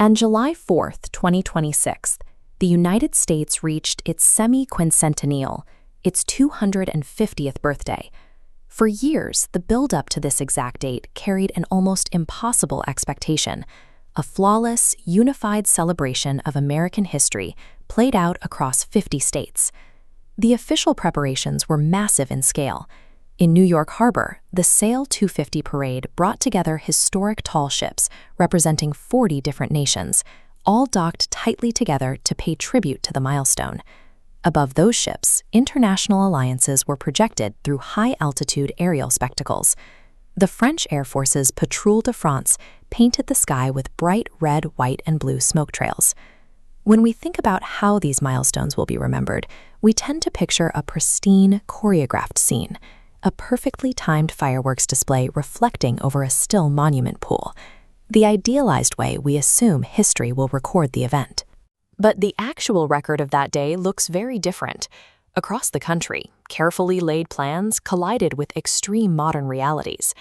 And July 4th, 2026, the United States reached its semi-quincentennial, its 250th birthday. For years, the build-up to this exact date carried an almost impossible expectation, a flawless, unified celebration of American history played out across 50 states. The official preparations were massive in scale. In New York Harbor, the Sail 250 parade brought together historic tall ships representing 40 different nations, all docked tightly together to pay tribute to the milestone. Above those ships, international alliances were projected through high-altitude aerial spectacles. The French Air Force's Patrouille de France painted the sky with bright red, white, and blue smoke trails. When we think about how these milestones will be remembered, we tend to picture a pristine, choreographed scene, a perfectly timed fireworks display reflecting over a still monument pool, the idealized way we assume history will record the event. But the actual record of that day looks very different. Across the country, carefully laid plans collided with extreme modern realities.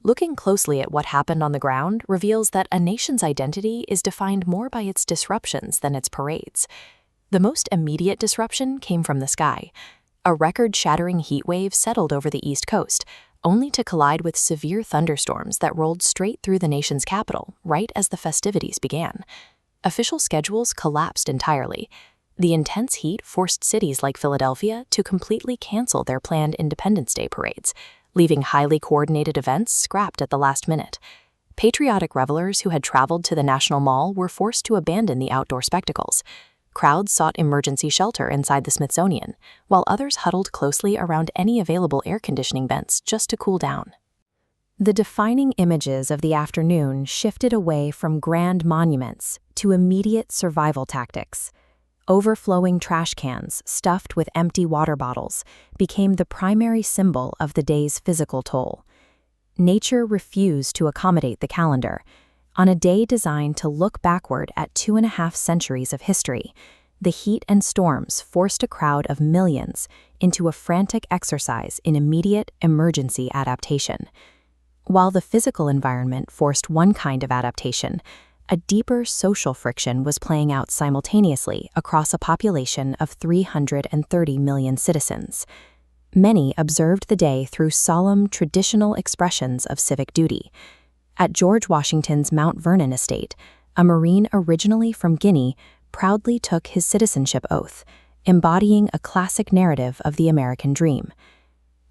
Looking closely at what happened on the ground reveals that a nation's identity is defined more by its disruptions than its parades. The most immediate disruption came from the sky. A record-shattering heat wave settled over the East Coast, only to collide with severe thunderstorms that rolled straight through the nation's capital right as the festivities began. Official schedules collapsed entirely. The intense heat forced cities like Philadelphia to completely cancel their planned Independence Day parades, leaving highly coordinated events scrapped at the last minute. Patriotic revelers who had traveled to the National Mall were forced to abandon the outdoor spectacles. Crowds sought emergency shelter inside the Smithsonian, while others huddled closely around any available air conditioning vents just to cool down. The defining images of the afternoon shifted away from grand monuments to immediate survival tactics. Overflowing trash cans stuffed with empty water bottles became the primary symbol of the day's physical toll. Nature refused to accommodate the calendar. On a day designed to look backward at 2.5 centuries of history, the heat and storms forced a crowd of millions into a frantic exercise in immediate emergency adaptation. While the physical environment forced one kind of adaptation, a deeper social friction was playing out simultaneously across a population of 330 million citizens. Many observed the day through solemn, traditional expressions of civic duty. At George Washington's Mount Vernon estate, a Marine originally from Guinea proudly took his citizenship oath, embodying a classic narrative of the American dream.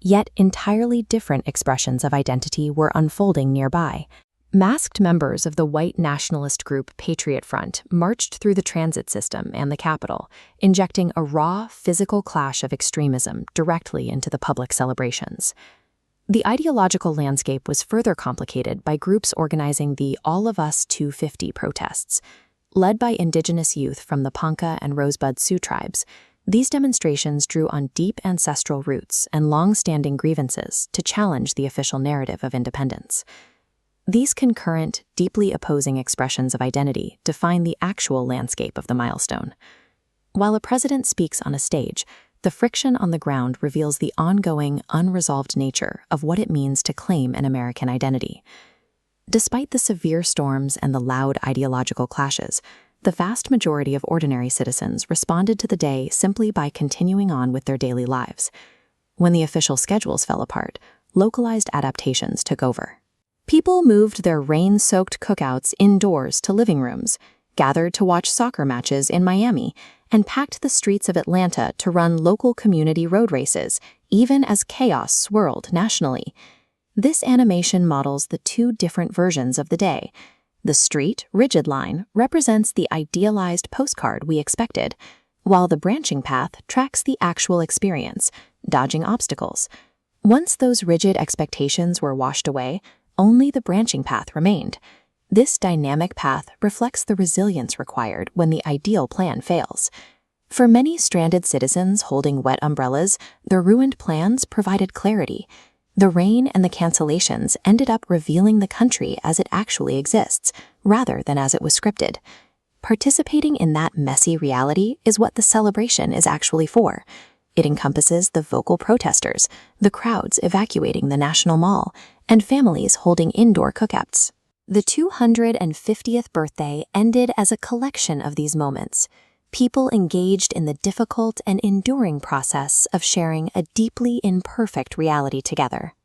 Yet entirely different expressions of identity were unfolding nearby. Masked members of the white nationalist group Patriot Front marched through the transit system and the Capitol, injecting a raw, physical clash of extremism directly into the public celebrations. The ideological landscape was further complicated by groups organizing the All of Us 250 protests. Led by indigenous youth from the Ponca and Rosebud Sioux tribes, these demonstrations drew on deep ancestral roots and long-standing grievances to challenge the official narrative of independence. These concurrent, deeply opposing expressions of identity define the actual landscape of the milestone. While a president speaks on a stage, the friction on the ground reveals the ongoing, unresolved nature of what it means to claim an American identity. Despite the severe storms and the loud ideological clashes, the vast majority of ordinary citizens responded to the day simply by continuing on with their daily lives. When the official schedules fell apart, localized adaptations took over. People moved their rain-soaked cookouts indoors to living rooms, gathered to watch soccer matches in Miami, and packed the streets of Atlanta to run local community road races, even as chaos swirled nationally. This animation models the two different versions of the day. The street, rigid line represents the idealized postcard we expected, while the branching path tracks the actual experience, dodging obstacles. Once those rigid expectations were washed away, only the branching path remained. This dynamic path reflects the resilience required when the ideal plan fails. For many stranded citizens holding wet umbrellas, the ruined plans provided clarity. The rain and the cancellations ended up revealing the country as it actually exists, rather than as it was scripted. Participating in that messy reality is what the celebration is actually for. It encompasses the vocal protesters, the crowds evacuating the National Mall, and families holding indoor cookouts. The 250th birthday ended as a collection of these moments, people engaged in the difficult and enduring process of sharing a deeply imperfect reality together.